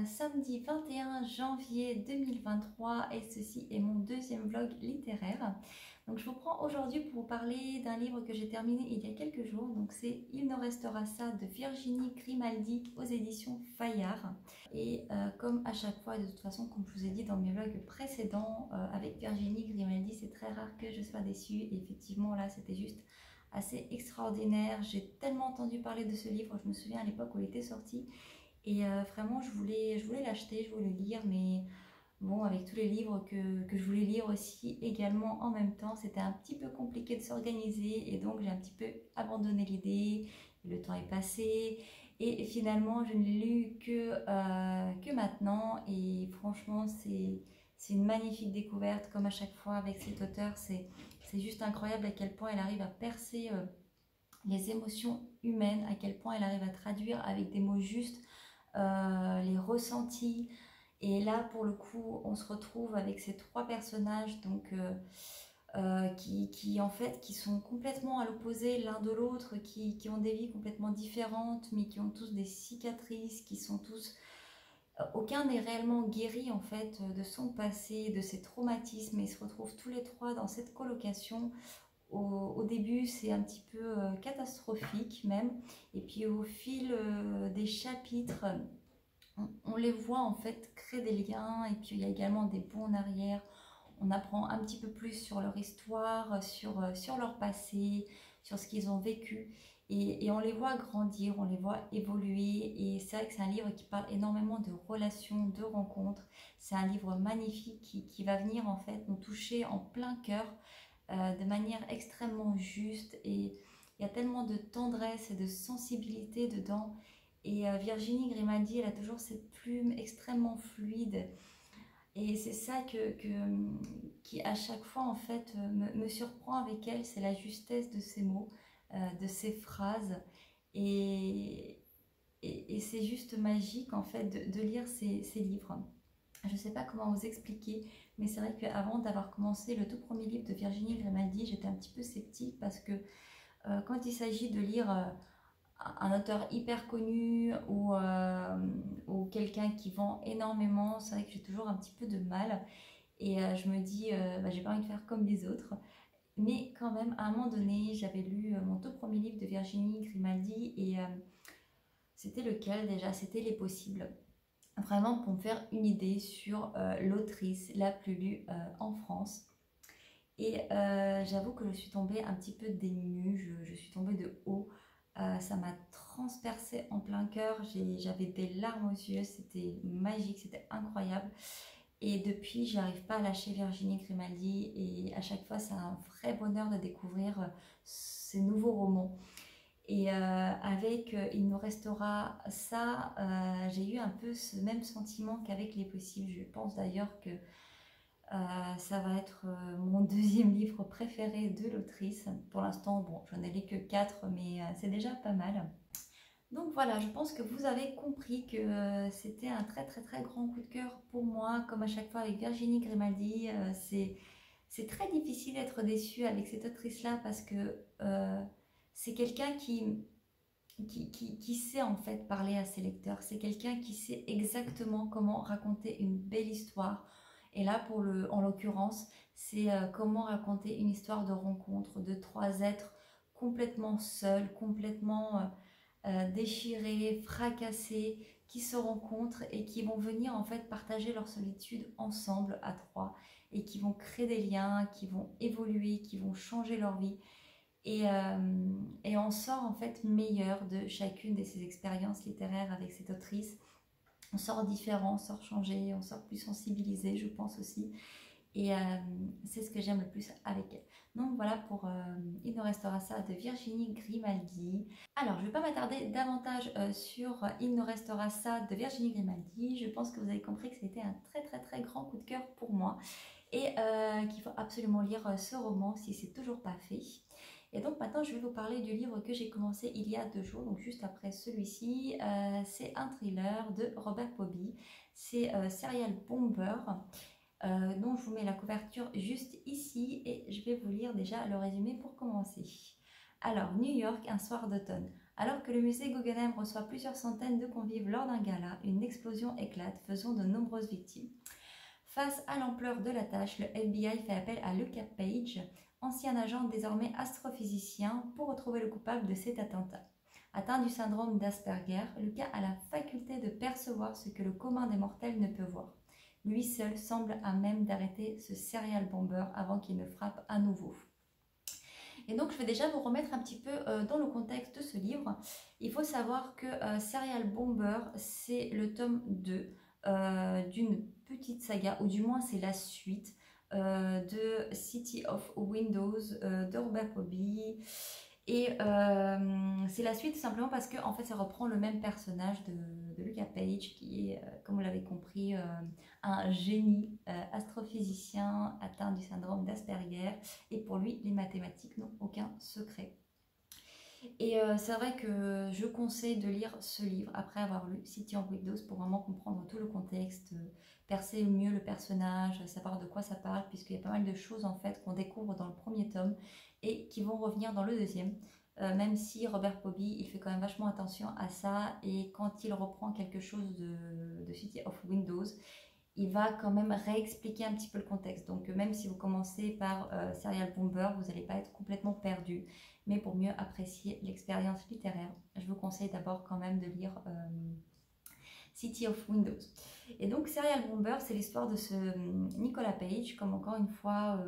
samedi 21 janvier 2023 et ceci est mon deuxième vlog littéraire. Donc je vous prends aujourd'hui pour vous parler d'un livre que j'ai terminé il y a quelques jours. Donc c'est Il ne restera ça de Virginie Grimaldi aux éditions Fayard. Et comme à chaque fois, de toute façon, comme je vous ai dit dans mes vlogs précédents, avec Virginie Grimaldi, c'est très rare que je sois déçue. Et effectivement là c'était juste assez extraordinaire. J'ai tellement entendu parler de ce livre, je me souviens à l'époque où il était sorti. Et vraiment, je voulais l'acheter, je voulais le lire, mais bon, avec tous les livres que je voulais lire aussi également en même temps, c'était un petit peu compliqué de s'organiser et donc j'ai un petit peu abandonné l'idée. Le temps est passé et finalement, je ne l'ai lu que maintenant et franchement, c'est une magnifique découverte comme à chaque fois avec cet auteur. C'est juste incroyable à quel point elle arrive à percer les émotions humaines, à quel point elle arrive à traduire avec des mots justes les ressentis. Et là, pour le coup, on se retrouve avec ces trois personnages donc, qui en fait qui sont complètement à l'opposé l'un de l'autre, qui ont des vies complètement différentes, mais qui ont tous des cicatrices, qui sont tous... aucun n'est réellement guéri en fait de son passé, de ses traumatismes, et ils se retrouvent tous les trois dans cette colocation. Au début, c'est un petit peu catastrophique même, et puis au fil des chapitres, on les voit en fait créer des liens, et puis il y a également des bons en arrière. On apprend un petit peu plus sur leur histoire, sur leur passé, sur ce qu'ils ont vécu, et on les voit grandir, on les voit évoluer. Et c'est vrai que c'est un livre qui parle énormément de relations, de rencontres. C'est un livre magnifique qui va venir en fait nous toucher en plein cœur, de manière extrêmement juste, et il y a tellement de tendresse et de sensibilité dedans. Et Virginie Grimaldi, elle a toujours cette plume extrêmement fluide, et c'est ça qui à chaque fois en fait me surprend avec elle, c'est la justesse de ses mots, de ses phrases, et, et c'est juste magique en fait de lire ces livres. Je ne sais pas comment vous expliquer, mais c'est vrai qu'avant d'avoir commencé le tout premier livre de Virginie Grimaldi, j'étais un petit peu sceptique parce que quand il s'agit de lire un auteur hyper connu ou quelqu'un qui vend énormément, c'est vrai que j'ai toujours un petit peu de mal. Et je me dis, j'ai pas envie de faire comme les autres. Mais quand même, à un moment donné, j'avais lu mon tout premier livre de Virginie Grimaldi, et c'était lequel déjà? C'était Les Possibles. Vraiment pour me faire une idée sur l'autrice la plus lue en France. Et j'avoue que je suis tombée un petit peu dénue, je suis tombée de haut. Ça m'a transpercée en plein cœur, j'avais des larmes aux yeux, c'était magique, c'était incroyable. Et depuis, j'arrive pas à lâcher Virginie Grimaldi, et à chaque fois, c'est un vrai bonheur de découvrir ces nouveaux romans. Et avec Il nous restera ça, j'ai eu un peu ce même sentiment qu'avec Les Possibles. Je pense d'ailleurs que ça va être mon deuxième livre préféré de l'autrice. Pour l'instant, bon, j'en ai lu que 4, mais c'est déjà pas mal. Donc voilà, je pense que vous avez compris que c'était un très très très grand coup de cœur pour moi. Comme à chaque fois avec Virginie Grimaldi, c'est très difficile d'être déçue avec cette autrice-là, parce que c'est quelqu'un qui sait en fait parler à ses lecteurs. C'est quelqu'un qui sait exactement comment raconter une belle histoire. Et là, en l'occurrence, c'est comment raconter une histoire de rencontre de trois êtres complètement seuls, complètement déchirés, fracassés, qui se rencontrent et qui vont venir en fait partager leur solitude ensemble à trois, et qui vont créer des liens, qui vont évoluer, qui vont changer leur vie. Et on sort en fait meilleur de chacune de ces expériences littéraires avec cette autrice. On sort différent, on sort changé, on sort plus sensibilisé, je pense aussi. Et c'est ce que j'aime le plus avec elle. Donc voilà pour Il ne restera ça de Virginie Grimaldi. Alors je ne vais pas m'attarder davantage sur Il ne restera ça de Virginie Grimaldi. Je pense que vous avez compris que c'était un très très très grand coup de cœur pour moi, et qu'il faut absolument lire ce roman si c'est toujours pas fait. Et donc maintenant je vais vous parler du livre que j'ai commencé il y a 2 jours, donc juste après celui-ci. C'est un thriller de Robert Poby, c'est Serial Bomber, dont je vous mets la couverture juste ici, et je vais vous lire déjà le résumé pour commencer. Alors, New York, un soir d'automne. Alors que le musée Guggenheim reçoit plusieurs centaines de convives lors d'un gala, une explosion éclate, faisant de nombreuses victimes. Face à l'ampleur de la tâche, le FBI fait appel à Luca Page, ancien agent désormais astrophysicien, pour retrouver le coupable de cet attentat. Atteint du syndrome d'Asperger, Luca a la faculté de percevoir ce que le commun des mortels ne peut voir. Lui seul semble à même d'arrêter ce serial bomber avant qu'il ne frappe à nouveau. Et donc, je vais déjà vous remettre un petit peu dans le contexte de ce livre. Il faut savoir que Serial Bomber, c'est le tome 2 d'une petite saga, ou du moins c'est la suite de City of Windows de Robert Poby. Et c'est la suite simplement parce que en fait, ça reprend le même personnage de Luca Page, qui est, comme vous l'avez compris, un génie astrophysicien atteint du syndrome d'Asperger. Et pour lui, les mathématiques n'ont aucun secret. Et c'est vrai que je conseille de lire ce livre après avoir lu City of Windows pour vraiment comprendre tout le contexte, percer mieux le personnage, savoir de quoi ça parle, puisqu'il y a pas mal de choses en fait qu'on découvre dans le premier tome et qui vont revenir dans le deuxième. Même si Robert Poby, il fait quand même vachement attention à ça, et quand il reprend quelque chose de City of Windows, il va quand même réexpliquer un petit peu le contexte. Donc même si vous commencez par Serial Bomber, vous n'allez pas être complètement perdu. Mais pour mieux apprécier l'expérience littéraire, je vous conseille d'abord quand même de lire City of Windows. Et donc Serial Bomber, c'est l'histoire de ce Nicolas Page, comme encore une fois,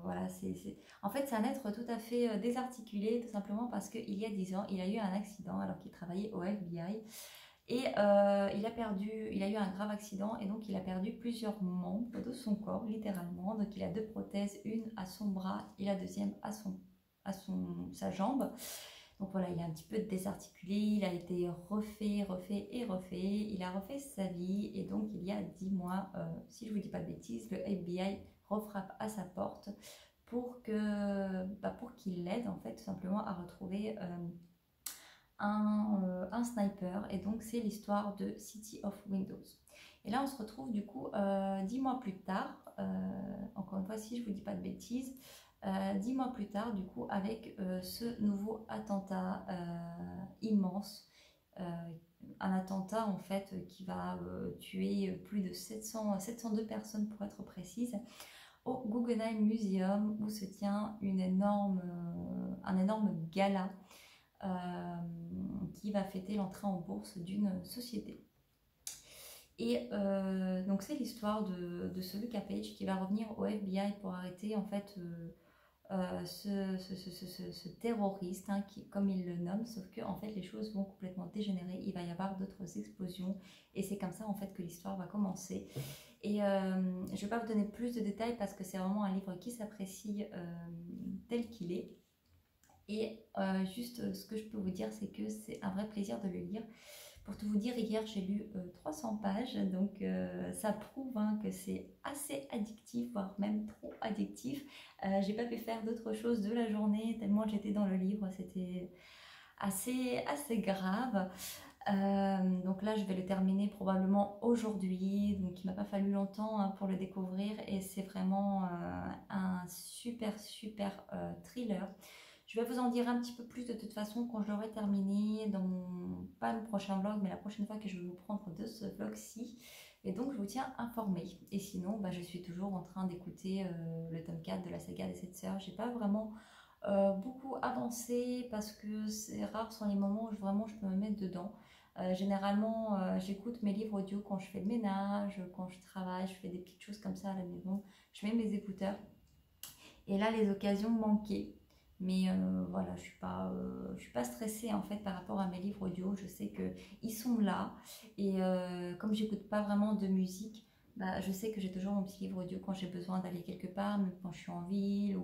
voilà, en fait c'est un être tout à fait désarticulé, tout simplement parce qu'il y a 10 ans, il a eu un accident alors qu'il travaillait au FBI. Et il a eu un grave accident, et donc il a perdu plusieurs membres de son corps, littéralement. Donc il a 2 prothèses, une à son bras et la deuxième à sa jambe. Donc voilà, il est un petit peu désarticulé, il a été refait. Il a refait sa vie, et donc il y a 10 mois, si je ne vous dis pas de bêtises, le FBI refrappe à sa porte pour qu'il l'aide en fait tout simplement à retrouver un sniper. Et donc c'est l'histoire de City of Windows. Et là on se retrouve du coup 10 mois plus tard, encore une fois si je vous dis pas de bêtises, 10 mois plus tard du coup, avec ce nouveau attentat immense, un attentat en fait qui va tuer plus de 702 personnes pour être précise, au Guggenheim Museum, où se tient un énorme gala qui va fêter l'entrée en bourse d'une société. Et donc c'est l'histoire de ce Luca Page qui va revenir au FBI pour arrêter en fait ce terroriste, hein, qui, comme il le nomme, sauf que en fait les choses vont complètement dégénérer, il va y avoir d'autres explosions, et c'est comme ça en fait que l'histoire va commencer. Et je ne vais pas vous donner plus de détails parce que c'est vraiment un livre qui s'apprécie tel qu'il est. Et juste ce que je peux vous dire, c'est que c'est un vrai plaisir de le lire. Pour tout vous dire, hier j'ai lu 300 pages, donc ça prouve hein, que c'est assez addictif, voire même trop addictif. J'ai pas pu faire d'autre chose de la journée tellement j'étais dans le livre, c'était assez grave. Donc là je vais le terminer probablement aujourd'hui, donc il m'a pas fallu longtemps hein, pour le découvrir, et c'est vraiment un super thriller. Je vais vous en dire un petit peu plus de toute façon quand je l'aurai terminé, pas le prochain vlog, mais la prochaine fois que je vais vous prendre de ce vlog-ci. Et donc je vous tiens informé. Et sinon, je suis toujours en train d'écouter le tome 4 de la saga des 7 sœurs. J'ai pas vraiment beaucoup avancé parce que c'est rare sont les moments où vraiment je peux me mettre dedans. Généralement, j'écoute mes livres audio quand je fais le ménage, quand je travaille, je fais des petites choses comme ça à la maison. Je mets mes écouteurs. Et là, les occasions manquaient. Mais voilà, je suis pas stressée en fait par rapport à mes livres audio. Je sais qu'ils sont là. Et comme j'écoute pas vraiment de musique, je sais que j'ai toujours mon petit livre audio quand j'ai besoin d'aller quelque part, même quand je suis en ville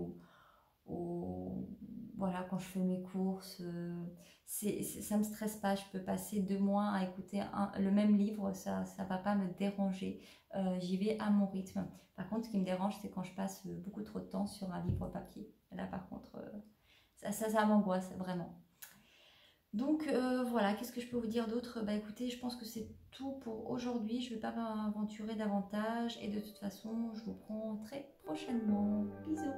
ou voilà, quand je fais mes courses. Ça me stresse pas. Je peux passer 2 mois à écouter le même livre, ça va pas me déranger. J'y vais à mon rythme. Par contre, ce qui me dérange, c'est quand je passe beaucoup trop de temps sur un livre papier. Là, par contre, ça m'angoisse vraiment. Donc voilà, qu'est-ce que je peux vous dire d'autre? Écoutez, je pense que c'est tout pour aujourd'hui. Je ne vais pas m'aventurer davantage. Et de toute façon, je vous prends très prochainement. Bisous!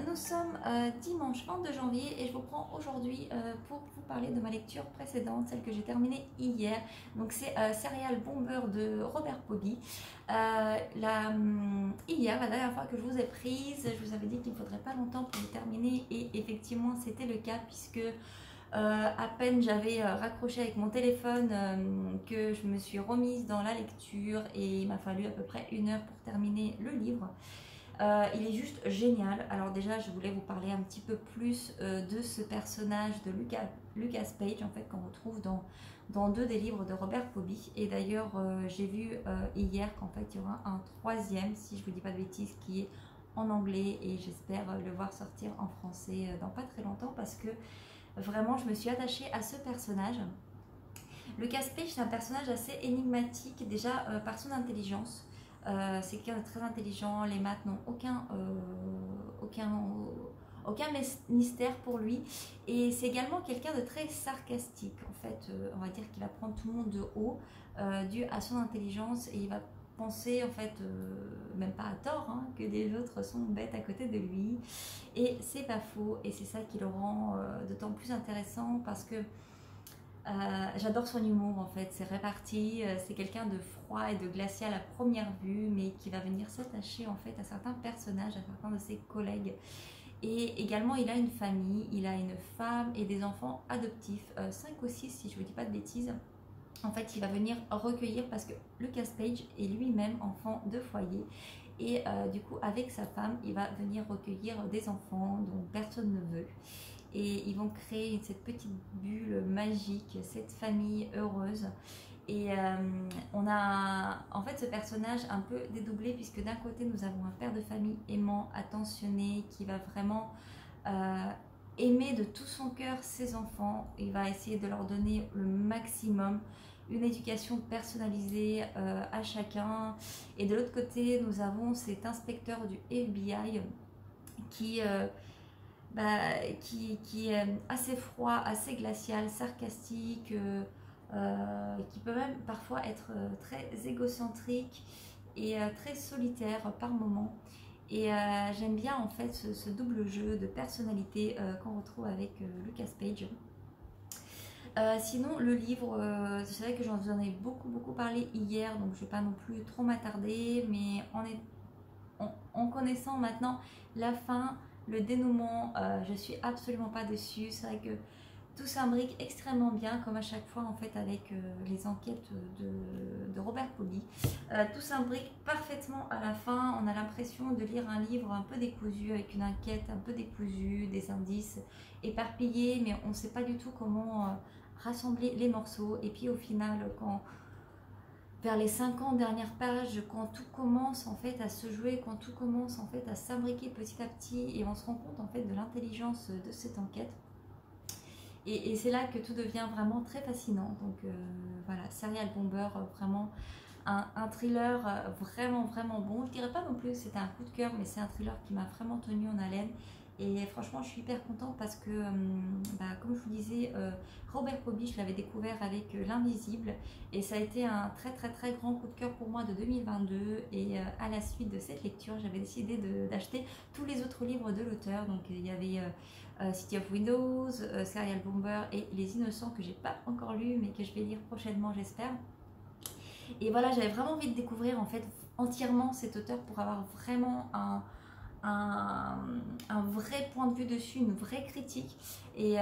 nous sommes dimanche 22 janvier et je vous prends aujourd'hui pour vous parler de ma lecture précédente, celle que j'ai terminée hier. Donc c'est Serial Bomber de Robert Poby. Hier, la dernière fois que je vous ai prise, je vous avais dit qu'il ne faudrait pas longtemps pour le terminer et effectivement c'était le cas puisque à peine j'avais raccroché avec mon téléphone que je me suis remise dans la lecture et il m'a fallu à peu près 1 heure pour terminer le livre. Il est juste génial. Alors déjà, je voulais vous parler un petit peu plus de ce personnage de Lucas Page, en fait, qu'on retrouve dans 2 des livres de Robert Poby. Et d'ailleurs, j'ai vu hier qu'en fait, il y aura un 3e, si je vous dis pas de bêtises, qui est en anglais. Et j'espère le voir sortir en français dans pas très longtemps parce que vraiment, je me suis attachée à ce personnage. Lucas Page, c'est un personnage assez énigmatique, déjà par son intelligence. C'est quelqu'un de très intelligent, les maths n'ont aucun mystère pour lui. Et c'est également quelqu'un de très sarcastique. En fait, on va dire qu'il va prendre tout le monde de haut dû à son intelligence et il va penser, en fait, même pas à tort, hein, que les autres sont bêtes à côté de lui. Et c'est pas faux et c'est ça qui le rend d'autant plus intéressant parce que j'adore son humour en fait, c'est réparti, c'est quelqu'un de froid et de glacial à première vue, mais qui va venir s'attacher en fait à certains personnages, à certains de ses collègues. Et également, il a une famille, il a une femme et des enfants adoptifs, 5 ou 6 si je ne vous dis pas de bêtises. En fait, il va venir recueillir parce que Lucas Page est lui-même enfant de foyer. Et du coup, avec sa femme, il va venir recueillir des enfants dont personne ne veut. Et ils vont créer cette petite bulle magique, cette famille heureuse. Et on a en fait ce personnage un peu dédoublé puisque d'un côté nous avons un père de famille aimant, attentionné, qui va vraiment aimer de tout son cœur ses enfants. Il va essayer de leur donner le maximum, une éducation personnalisée à chacun. Et de l'autre côté nous avons cet inspecteur du FBI qui est assez froid, assez glacial, sarcastique, qui peut même parfois être très égocentrique et très solitaire par moments. Et j'aime bien en fait ce double jeu de personnalité qu'on retrouve avec Lucas Page. Sinon, le livre, c'est vrai que j'en ai beaucoup parlé hier, donc je ne vais pas non plus trop m'attarder, mais en connaissant maintenant la fin, le dénouement, je suis absolument pas dessus. C'est vrai que tout s'imbrique extrêmement bien, comme à chaque fois en fait avec les enquêtes de Robert Poby. Tout s'imbrique parfaitement à la fin. On a l'impression de lire un livre un peu décousu, avec une enquête un peu décousue, des indices éparpillés, mais on ne sait pas du tout comment rassembler les morceaux. Et puis au final, vers les 50 dernières pages, quand tout commence en fait à se jouer, quand tout commence en fait à s'imbriquer petit à petit et on se rend compte en fait de l'intelligence de cette enquête. Et c'est là que tout devient vraiment très fascinant. Donc voilà, Serial Bomber, vraiment un thriller vraiment bon. Je dirais pas non plus que c'était un coup de cœur, mais c'est un thriller qui m'a vraiment tenu en haleine. Et franchement, je suis hyper contente parce que, comme je vous disais, Robert Poby, je l'avais découvert avec L'Invisible. Et ça a été un très grand coup de cœur pour moi de 2022. Et à la suite de cette lecture, j'avais décidé d'acheter tous les autres livres de l'auteur. Donc il y avait City of Windows, Serial Bomber et Les Innocents que j'ai pas encore lu, mais que je vais lire prochainement, j'espère. Et voilà, j'avais vraiment envie de découvrir en fait entièrement cet auteur pour avoir vraiment un vrai point de vue dessus, une vraie critique. Et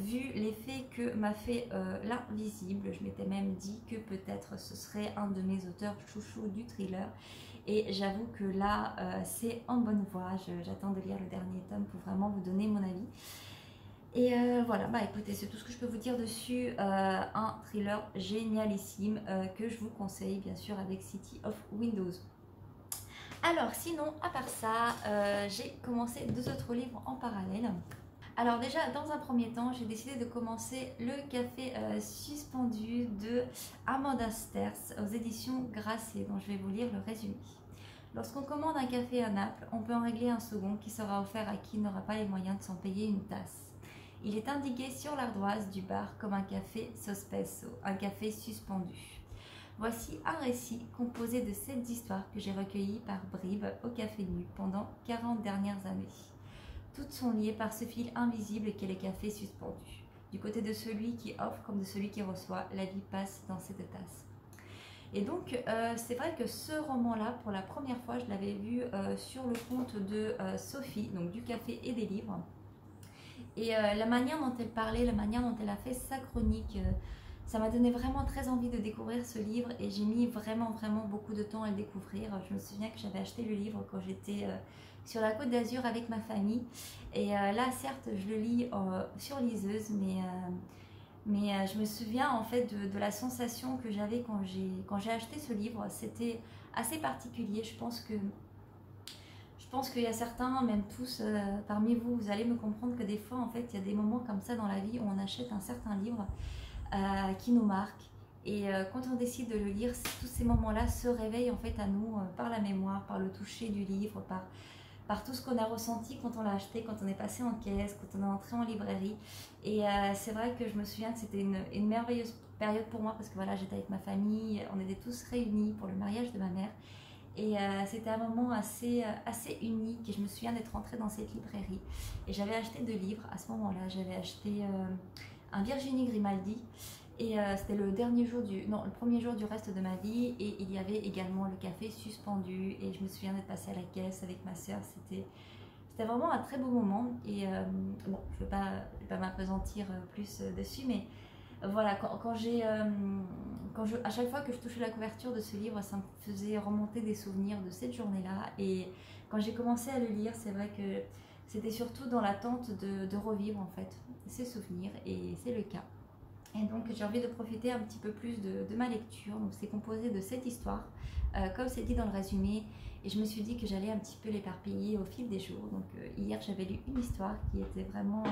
vu l'effet que m'a fait L'Invisible, je m'étais même dit que peut-être ce serait un de mes auteurs chouchous du thriller. Et j'avoue que là, c'est en bonne voie. J'attends de lire le dernier tome pour vraiment vous donner mon avis. Et voilà, écoutez, c'est tout ce que je peux vous dire dessus. Un thriller génialissime que je vous conseille, bien sûr, avec City of Windows. Alors, sinon, à part ça, j'ai commencé 2 autres livres en parallèle. Alors déjà, dans un premier temps, j'ai décidé de commencer Le Café suspendu de Amanda Sters aux éditions Grasset, dont je vais vous lire le résumé. Lorsqu'on commande un café à Naples, on peut en régler un second qui sera offert à qui n'aura pas les moyens de s'en payer une tasse. Il est indiqué sur l'ardoise du bar comme un café sospeso, un café suspendu. Voici un récit composé de 7 histoires que j'ai recueillies par bribes au Café Nu pendant 40 dernières années. toutes sont liées par ce fil invisible qu'est le café suspendu. Du côté de celui qui offre comme de celui qui reçoit, la vie passe dans cette tasse. Et donc, c'est vrai que ce roman-là, pour la première fois, je l'avais vu sur le compte de Sophie, donc du café et des livres. Et la manière dont elle parlait, la manière dont elle a fait sa chronique, ça m'a donné vraiment très envie de découvrir ce livre et j'ai mis vraiment beaucoup de temps à le découvrir. Je me souviens que j'avais acheté le livre quand j'étais sur la Côte d'Azur avec ma famille. Et là, certes, je le lis sur liseuse, mais je me souviens en fait de la sensation que j'avais quand j'ai acheté ce livre. C'était assez particulier. Je pense qu'il y a certains, même tous parmi vous, vous allez me comprendre que des fois, en fait, il y a des moments comme ça dans la vie où on achète un certain livre qui nous marque. Et quand on décide de le lire, tous ces moments-là se réveillent en fait à nous par la mémoire, par le toucher du livre, par tout ce qu'on a ressenti quand on l'a acheté, quand on est passé en caisse, quand on est entré en librairie. Et c'est vrai que je me souviens que c'était une merveilleuse période pour moi parce que voilà, j'étais avec ma famille, on était tous réunis pour le mariage de ma mère. Et c'était un moment assez unique et je me souviens d'être rentrée dans cette librairie. Et j'avais acheté 2 livres à ce moment-là. J'avais acheté un Virginie Grimaldi et c'était le premier jour du reste de ma vie. Et il y avait également le café suspendu et je me souviens d'être passée à la caisse avec ma soeur. C'était vraiment un très beau moment. Et bon, je ne vais pas m'appesantir plus dessus, mais voilà, à chaque fois que je touchais la couverture de ce livre, ça me faisait remonter des souvenirs de cette journée-là. Et quand j'ai commencé à le lire, c'est vrai que c'était surtout dans l'attente de revivre en fait ces souvenirs, et c'est le cas. Et donc j'ai envie de profiter un petit peu plus de ma lecture. Donc c'est composé de 7 histoires, comme c'est dit dans le résumé. Et je me suis dit que j'allais un petit peu l'éparpiller au fil des jours. Donc hier j'avais lu une histoire qui était vraiment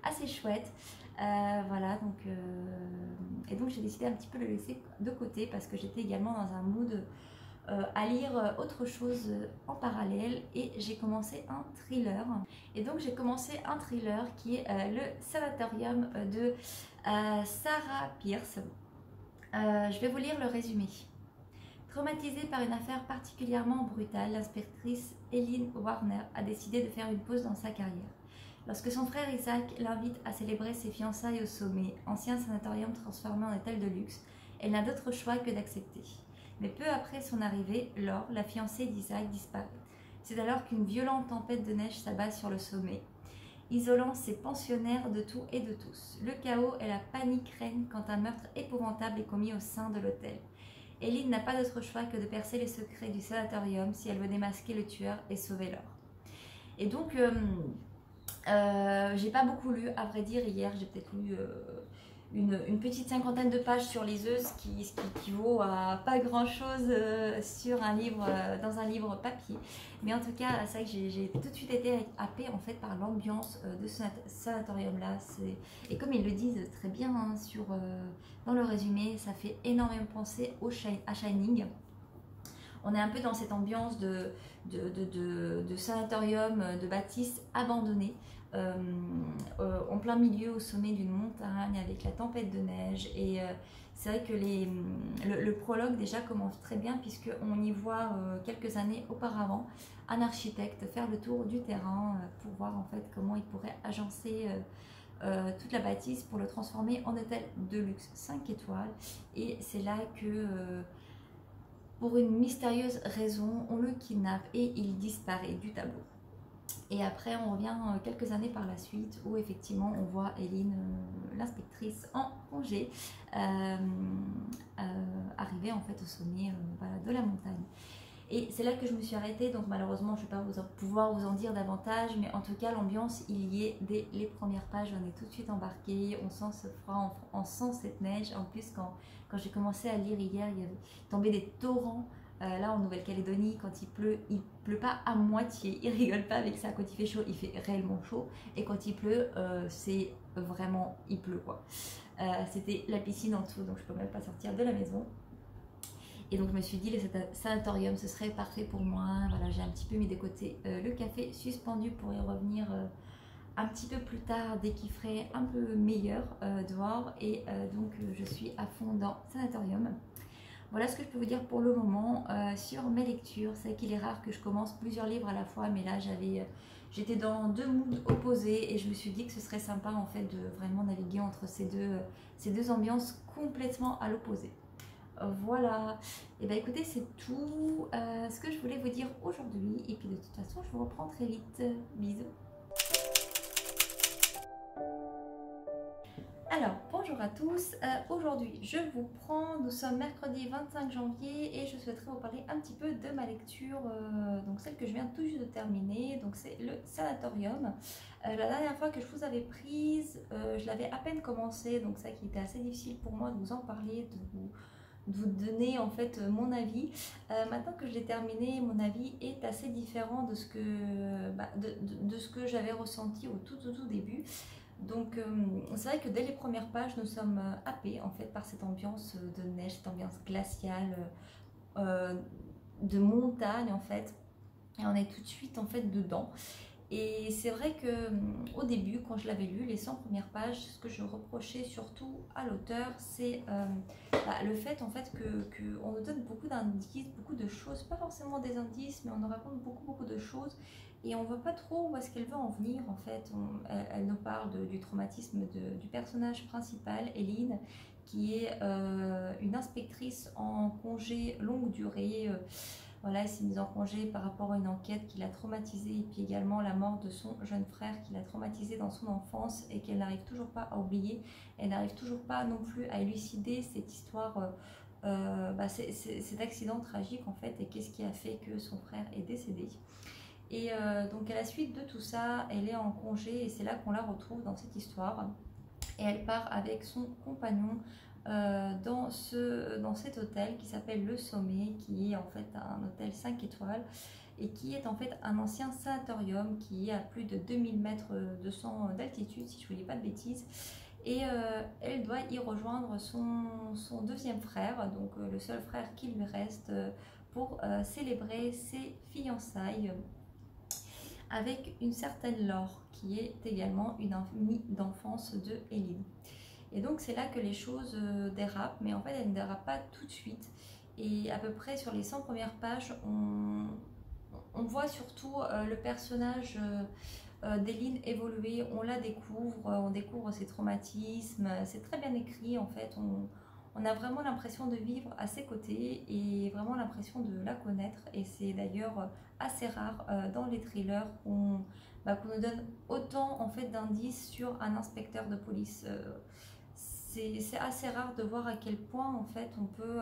assez chouette. Voilà, et donc j'ai décidé un petit peu de le laisser de côté parce que j'étais également dans un mood à lire autre chose en parallèle, et j'ai commencé un thriller. Et donc j'ai commencé un thriller qui est le Sanatorium de Sarah Pearse. Je vais vous lire le résumé. Traumatisée par une affaire particulièrement brutale, l'inspectrice Eileen Warner a décidé de faire une pause dans sa carrière. Lorsque son frère Isaac l'invite à célébrer ses fiançailles au sommet, ancien sanatorium transformé en hôtel de luxe, elle n'a d'autre choix que d'accepter. Mais peu après son arrivée, Laure, la fiancée d'Isaac, disparaît. C'est alors qu'une violente tempête de neige s'abat sur le sommet, isolant ses pensionnaires de tout et de tous. Le chaos et la panique règnent quand un meurtre épouvantable est commis au sein de l'hôtel. Eileen n'a pas d'autre choix que de percer les secrets du sanatorium si elle veut démasquer le tueur et sauver Laure. Et donc, j'ai pas beaucoup lu, à vrai dire. Hier, j'ai peut-être lu une petite 50aine de pages sur liseuse, ce qui équivaut à pas grand-chose sur un livre, dans un livre papier. Mais en tout cas, c'est vrai que j'ai tout de suite été happée en fait par l'ambiance de ce sanatorium-là. Et comme ils le disent très bien hein, dans le résumé, ça fait énormément penser à Shining. On est un peu dans cette ambiance de sanatorium, de bâtisse abandonnée, en plein milieu au sommet d'une montagne avec la tempête de neige. Et c'est vrai que le prologue déjà commence très bien puisqu'on y voit quelques années auparavant un architecte faire le tour du terrain pour voir en fait comment il pourrait agencer toute la bâtisse pour le transformer en hôtel de luxe 5 étoiles. Et c'est là que pour une mystérieuse raison, on le kidnappe et il disparaît du tableau. Et après, on revient quelques années par la suite où effectivement on voit Eileen, l'inspectrice en congé, arriver en fait au sommet voilà, de la montagne. Et c'est là que je me suis arrêtée, donc malheureusement je ne vais pas pouvoir vous en dire davantage, mais en tout cas l'ambiance il y est dès les premières pages, on est tout de suite embarqué, on sent ce froid, on sent cette neige. En plus quand j'ai commencé à lire hier, il y avait tombé des torrents. Là en Nouvelle-Calédonie, quand il pleut pas à moitié, ils rigolent pas avec ça. Quand il fait chaud, il fait réellement chaud, et quand il pleut, c'est vraiment, il pleut quoi. C'était la piscine en dessous, donc je peux même pas sortir de la maison. Et donc je me suis dit, le sanatorium, ce serait parfait pour moi. Voilà, j'ai un petit peu mis de côté le café suspendu pour y revenir un petit peu plus tard, dès qu'il ferait un peu meilleur dehors. Et donc je suis à fond dans sanatorium. Voilà ce que je peux vous dire pour le moment sur mes lectures. C'est vrai qu'il est rare que je commence plusieurs livres à la fois, mais là j'étais dans deux moods opposés et je me suis dit que ce serait sympa en fait de vraiment naviguer entre ces deux ambiances complètement à l'opposé. Voilà, et bien écoutez, c'est tout ce que je voulais vous dire aujourd'hui. Et puis de toute façon, je vous reprends très vite. Bisous. Alors, bonjour à tous. Aujourd'hui, je vous prends, nous sommes mercredi 25 janvier et je souhaiterais vous parler un petit peu de ma lecture, donc celle que je viens tout juste de terminer, donc c'est le Sanatorium. La dernière fois que je vous avais prise, je l'avais à peine commencé, donc ça qui était assez difficile pour moi de vous en parler, de vous donner en fait mon avis. Maintenant que je l'ai terminé, mon avis est assez différent de ce que j'avais ressenti au tout début. Donc c'est vrai que dès les premières pages, nous sommes happés en fait par cette ambiance de neige, cette ambiance glaciale, euh, de montagne en fait. Et on est tout de suite en fait dedans. Et c'est vrai que au début, quand je l'avais lu, les 100 premières pages, ce que je reprochais surtout à l'auteur, c'est le fait en fait qu'on nous donne beaucoup d'indices, beaucoup de choses, pas forcément des indices, mais on nous raconte beaucoup de choses et on ne voit pas trop où est-ce qu'elle veut en venir en fait. Elle nous parle du traumatisme du personnage principal, Eileen, qui est une inspectrice en congé longue durée. Voilà, elle s'est mise en congé par rapport à une enquête qui l'a traumatisée et puis également la mort de son jeune frère qui l'a traumatisée dans son enfance et qu'elle n'arrive toujours pas à oublier. Elle n'arrive toujours pas non plus à élucider cette histoire, cet accident tragique en fait et qu'est-ce qui a fait que son frère est décédé. Et donc à la suite de tout ça, elle est en congé et c'est là qu'on la retrouve dans cette histoire. Et elle part avec son compagnon dans cet hôtel qui s'appelle Le Sommet, qui est en fait un hôtel 5 étoiles et qui est en fait un ancien sanatorium qui est à plus de 2000 mètres d'altitude, si je ne vous dis pas de bêtises. Et elle doit y rejoindre son deuxième frère, donc le seul frère qui lui reste, pour célébrer ses fiançailles avec une certaine Laure, qui est également une amie d'enfance de Eileen. Et donc c'est là que les choses dérapent, mais en fait elles ne dérapent pas tout de suite. Et à peu près sur les 100 premières pages, on voit surtout le personnage d'Eileen évoluer, on la découvre, on découvre ses traumatismes, c'est très bien écrit en fait, on a vraiment l'impression de vivre à ses côtés et vraiment l'impression de la connaître. Et c'est d'ailleurs assez rare dans les thrillers qu'on nous donne autant en fait d'indices sur un inspecteur de police. C'est assez rare de voir à quel point en fait on peut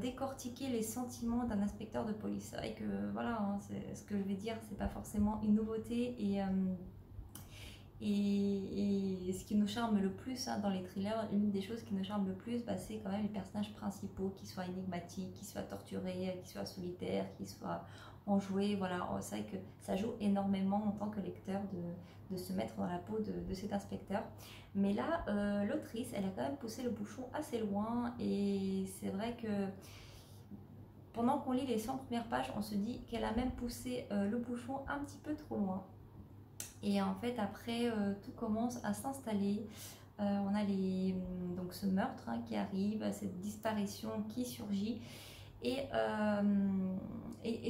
décortiquer les sentiments d'un inspecteur de police. C'est vrai que voilà, hein, ce que je vais dire, c'est pas forcément une nouveauté et ce qui nous charme le plus dans les thrillers, une des choses qui nous charme le plus, c'est quand même les personnages principaux, qui soient énigmatiques, qui soient torturés, qui soient solitaires, qui soient enjoués. Voilà, c'est vrai que ça joue énormément en tant que lecteur de se mettre dans la peau de cet inspecteur. Mais là, l'autrice, elle a quand même poussé le bouchon assez loin et c'est vrai que pendant qu'on lit les 100 premières pages, on se dit qu'elle a même poussé le bouchon un petit peu trop loin. Et en fait, après, tout commence à s'installer. On a donc ce meurtre qui arrive, cette disparition qui surgit. Et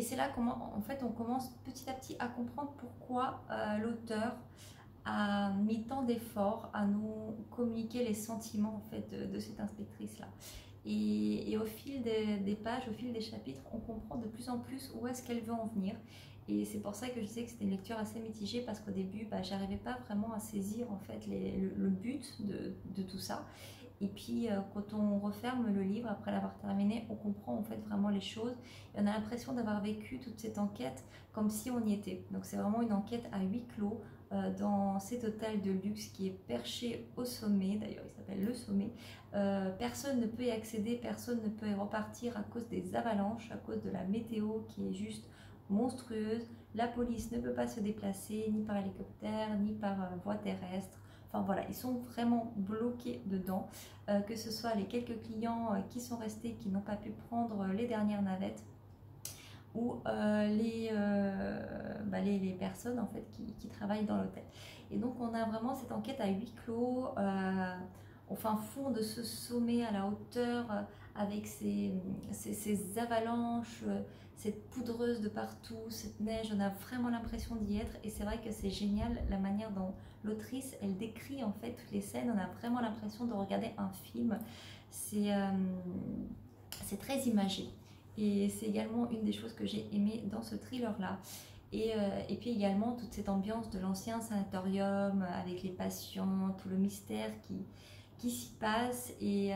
c'est là qu'en fait, on commence petit à petit à comprendre pourquoi l'auteur a mis tant d'efforts à nous communiquer les sentiments en fait, de cette inspectrice-là. Et au fil des pages, au fil des chapitres, on comprend de plus en plus où est-ce qu'elle veut en venir. Et c'est pour ça que je disais que c'était une lecture assez mitigée parce qu'au début, j'arrivais pas vraiment à saisir en fait le but de tout ça. Et puis quand on referme le livre après l'avoir terminé, on comprend en fait vraiment les choses et on a l'impression d'avoir vécu toute cette enquête comme si on y était. Donc c'est vraiment une enquête à huis clos dans cet hôtel de luxe qui est perché au sommet, d'ailleurs il s'appelle Le Sommet. Personne ne peut y accéder, personne ne peut y repartir à cause des avalanches, à cause de la météo qui est juste monstrueuse. La police ne peut pas se déplacer ni par hélicoptère ni par voie terrestre. Enfin voilà, ils sont vraiment bloqués dedans, que ce soit les quelques clients qui sont restés, qui n'ont pas pu prendre les dernières navettes, ou les personnes en fait qui travaillent dans l'hôtel. Et donc on a vraiment cette enquête à huis clos. On fin fond de ce sommet à la hauteur, avec ces avalanches, cette poudreuse de partout, cette neige, on a vraiment l'impression d'y être. Et c'est vrai que c'est génial la manière dont l'autrice, elle décrit en fait toutes les scènes, on a vraiment l'impression de regarder un film. C'est très imagé. Et c'est également une des choses que j'ai aimé dans ce thriller-là. Et puis également toute cette ambiance de l'ancien sanatorium avec les patients, tout le mystère qui s'y passe. Et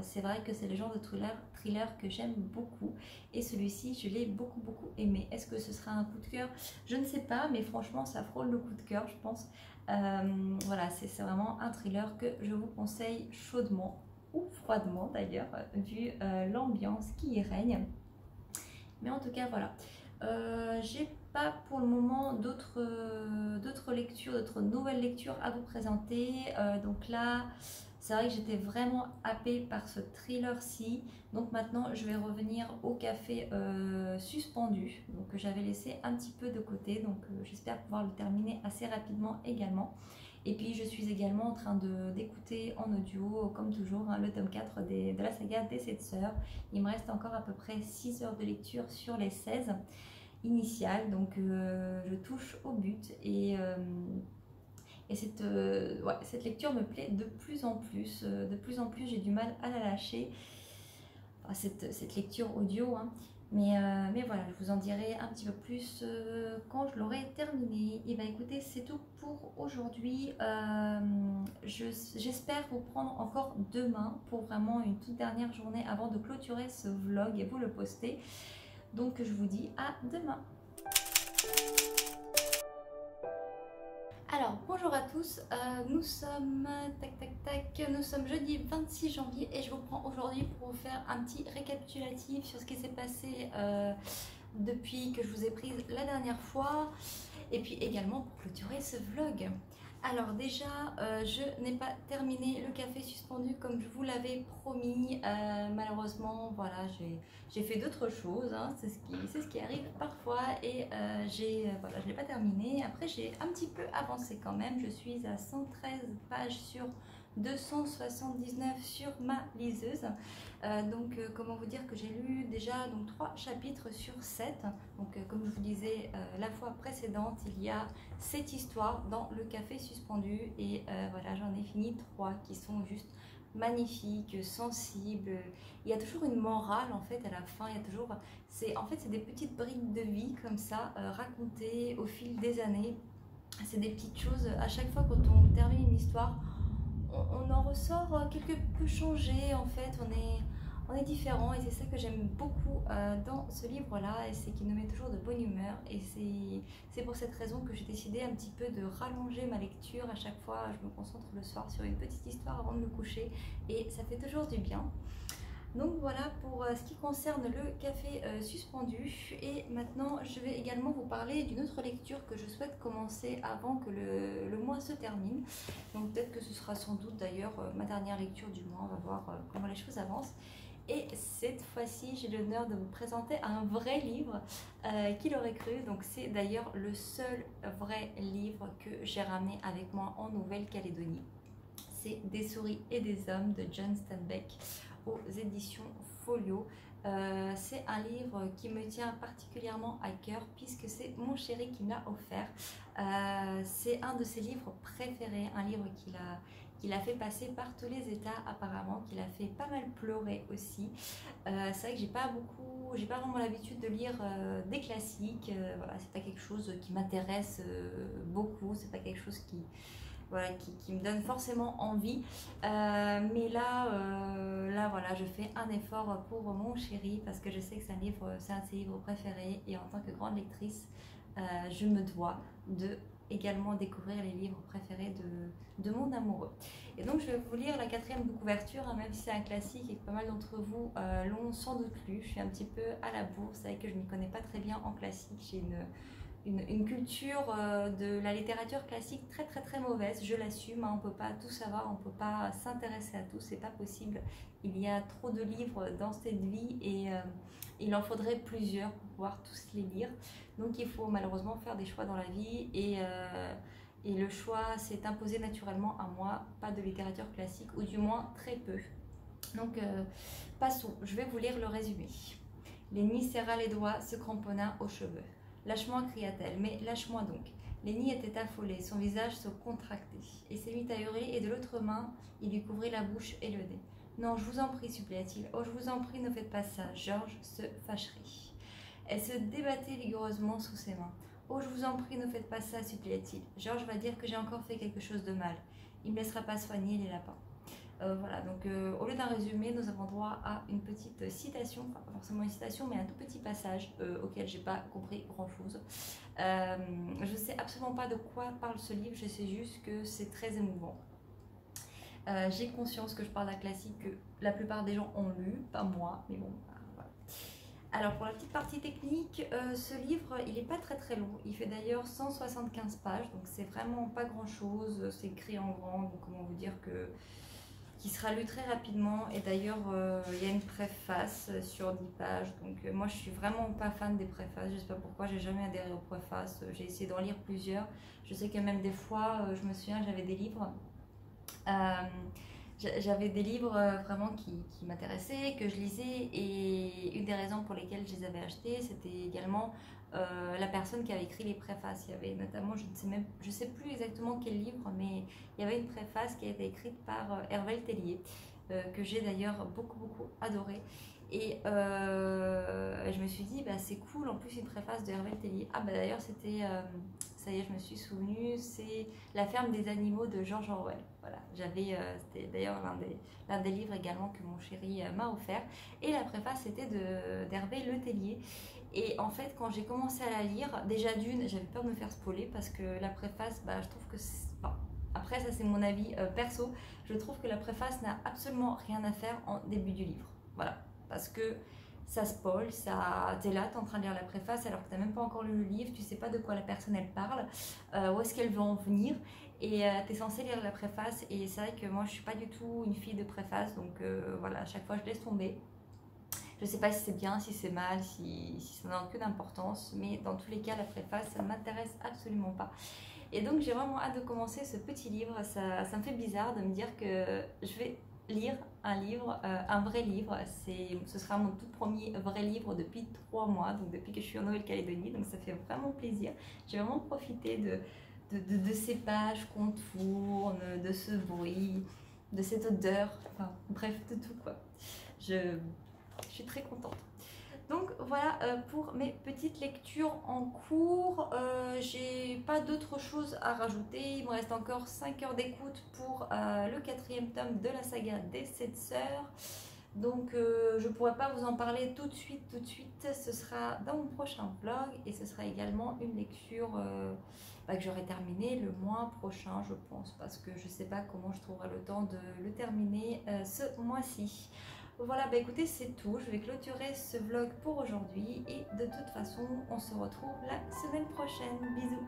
c'est vrai que c'est le genre de thriller que j'aime beaucoup. Et celui-ci, je l'ai beaucoup aimé. Est-ce que ce sera un coup de cœur? Je ne sais pas, mais franchement, ça frôle le coup de cœur, je pense. Voilà, c'est vraiment un thriller que je vous conseille chaudement, ou froidement d'ailleurs, vu l'ambiance qui y règne. Mais en tout cas, voilà. J'ai pas pour le moment d'autres lectures, d'autres nouvelles lectures à vous présenter. Donc là, c'est vrai que j'étais vraiment happée par ce thriller-ci. Donc maintenant, je vais revenir au café suspendu, donc que j'avais laissé un petit peu de côté. Donc j'espère pouvoir le terminer assez rapidement également. Et puis je suis également en train d'écouter en audio, comme toujours, hein, le tome 4 de la saga des 7 sœurs. Il me reste encore à peu près 6 heures de lecture sur les 16 initiales, donc je touche au but. Et cette lecture me plaît de plus en plus. De plus en plus, j'ai du mal à la lâcher. Enfin, cette lecture audio, hein. Mais voilà, je vous en dirai un petit peu plus quand je l'aurai terminé. Et bien écoutez, c'est tout pour aujourd'hui. J'espère vous prendre encore demain pour vraiment une toute dernière journée avant de clôturer ce vlog et vous le poster. Donc je vous dis à demain. Alors bonjour à tous, nous sommes nous sommes jeudi 26 janvier et je vous prends aujourd'hui pour vous faire un petit récapitulatif sur ce qui s'est passé depuis que je vous ai prise la dernière fois et puis également pour clôturer ce vlog. Alors déjà, je n'ai pas terminé le café suspendu comme je vous l'avais promis. Malheureusement, voilà, j'ai fait d'autres choses, hein, c'est ce qui arrive parfois et voilà, je ne l'ai pas terminé. Après, j'ai un petit peu avancé quand même. Je suis à 113 pages sur 279 sur ma liseuse. Comment vous dire que j'ai lu déjà 3 chapitres sur 7. Donc comme je vous disais la fois précédente, il y a 7 histoires dans le café suspendu et voilà, j'en ai fini 3 qui sont juste magnifiques, sensibles. Il y a toujours une morale en fait à la fin. Il y a toujours, c'est des petites brides de vie comme ça racontées au fil des années. C'est des petites choses. À chaque fois quand on termine une histoire, on en ressort quelque peu changé en fait. On est différent et c'est ça que j'aime beaucoup dans ce livre-là, et c'est qu'il nous met toujours de bonne humeur. Et c'est pour cette raison que j'ai décidé un petit peu de rallonger ma lecture. À chaque fois, je me concentre le soir sur une petite histoire avant de me coucher et ça fait toujours du bien. Donc voilà pour ce qui concerne le café suspendu. Et maintenant, je vais également vous parler d'une autre lecture que je souhaite commencer avant que le mois se termine. Donc peut-être que ce sera sans doute d'ailleurs ma dernière lecture du mois. On va voir comment les choses avancent. Et cette fois-ci, j'ai l'honneur de vous présenter un vrai livre, qui l'aurait cru. Donc c'est d'ailleurs le seul vrai livre que j'ai ramené avec moi en Nouvelle-Calédonie. C'est Des souris et des hommes de John Steinbeck aux éditions Folio. C'est un livre qui me tient particulièrement à cœur puisque c'est mon chéri qui me l'a offert. C'est un de ses livres préférés, un livre qu'il a fait passer par tous les états apparemment, qu'il a fait pas mal pleurer aussi. C'est vrai que j'ai pas vraiment l'habitude de lire des classiques. Voilà, c'est pas quelque chose qui m'intéresse beaucoup, c'est pas quelque chose qui me donne forcément envie. Mais là, voilà, je fais un effort pour mon chéri parce que je sais que c'est un de ses livres préférés et en tant que grande lectrice, je me dois de également découvrir les livres préférés de mon amoureux. Et donc je vais vous lire la 4e de couverture, hein, même si c'est un classique et que pas mal d'entre vous l'ont sans doute lu. Je suis un petit peu à la bourre, c'est vrai que je ne m'y connais pas très bien en classique. J'ai une culture de la littérature classique très mauvaise, je l'assume, hein, on ne peut pas tout savoir, on ne peut pas s'intéresser à tout, c'est pas possible. Il y a trop de livres dans cette vie et il en faudrait plusieurs pour pouvoir tous les lire. Donc il faut malheureusement faire des choix dans la vie et Et le choix s'est imposé naturellement à moi, pas de littérature classique, ou du moins très peu. Donc passons, je vais vous lire le résumé. Lenny serra les doigts, se cramponna aux cheveux. Lâche-moi, cria-t-elle, mais lâche-moi donc. Lenny était affolé, son visage se contractait. Il s'est mis à hurler et de l'autre main, il lui couvrit la bouche et le nez. Non, je vous en prie, supplia-t-il. Oh, je vous en prie, ne faites pas ça. Georges se fâcherait. Elle se débattait vigoureusement sous ses mains. Oh, je vous en prie, ne faites pas ça, suppliait-il. Georges va dire que j'ai encore fait quelque chose de mal. Il ne me laissera pas soigner les lapins. Voilà, donc au lieu d'un résumé, nous avons droit à une petite citation, enfin pas forcément une citation, mais un tout petit passage auquel j'ai pas compris grand-chose. Je ne sais absolument pas de quoi parle ce livre, je sais juste que c'est très émouvant. J'ai conscience que je parle d'un classique que la plupart des gens ont lu, pas moi, mais bon, voilà. Alors pour la petite partie technique, ce livre, il n'est pas très très long, il fait d'ailleurs 175 pages, donc c'est vraiment pas grand-chose, c'est écrit en grand, donc comment vous dire que qui sera lu très rapidement. Et d'ailleurs, il y a une préface sur 10 pages. Donc moi, je suis vraiment pas fan des préfaces. Je sais pas pourquoi, j'ai jamais adhéré aux préfaces. J'ai essayé d'en lire plusieurs. Je sais que même des fois, je me souviens, j'avais des livres. J'avais des livres vraiment qui m'intéressaient, que je lisais, et une des raisons pour lesquelles je les avais achetés, c'était également la personne qui avait écrit les préfaces. Il y avait notamment, je sais plus exactement quel livre, mais il y avait une préface qui a été écrite par Hervé Le Tellier, que j'ai d'ailleurs beaucoup adoré. Et je me suis dit, bah, c'est cool, en plus une préface de Hervé Le Tellier. Ah bah d'ailleurs c'était, ça y est, je me suis souvenue, c'est La ferme des animaux de George Orwell. Voilà, c'était d'ailleurs l'un des livres également que mon chéri m'a offert. Et la préface c'était d'Hervé Le Tellier. Et en fait, quand j'ai commencé à la lire, déjà d'une, j'avais peur de me faire spoiler parce que la préface, bah, je trouve que enfin, après ça c'est mon avis perso, je trouve que la préface n'a absolument rien à faire en début du livre. Voilà, parce que ça spoil, t'es là, t'es en train de lire la préface alors que t'as même pas encore lu le livre, tu sais pas de quoi la personne elle parle, où est-ce qu'elle veut en venir, et t'es censé lire la préface. Et c'est vrai que moi je suis pas du tout une fille de préface, donc voilà, à chaque fois je laisse tomber. Je sais pas si c'est bien, si c'est mal, si ça n'a aucune importance, mais dans tous les cas la préface ça m'intéresse absolument pas. Et donc j'ai vraiment hâte de commencer ce petit livre. Ça me fait bizarre de me dire que je vais lire un livre, un vrai livre. Ce sera mon tout premier vrai livre depuis 3 mois, donc depuis que je suis en Nouvelle-Calédonie, donc ça fait vraiment plaisir. J'ai vraiment profité de ces pages qu'on tourne, de ce bruit, de cette odeur, enfin bref, de tout quoi. Je suis très contente. Donc voilà pour mes petites lectures en cours. J'ai pas d'autre chose à rajouter. Il me reste encore 5 heures d'écoute pour le 4e tome de la saga des 7 sœurs. Donc je pourrais pas vous en parler tout de suite. Ce sera dans mon prochain vlog, et ce sera également une lecture que j'aurai terminée le mois prochain, je pense, parce que je sais pas comment je trouverai le temps de le terminer ce mois-ci. Voilà, bah écoutez, c'est tout. Je vais clôturer ce vlog pour aujourd'hui, et de toute façon, on se retrouve la semaine prochaine. Bisous.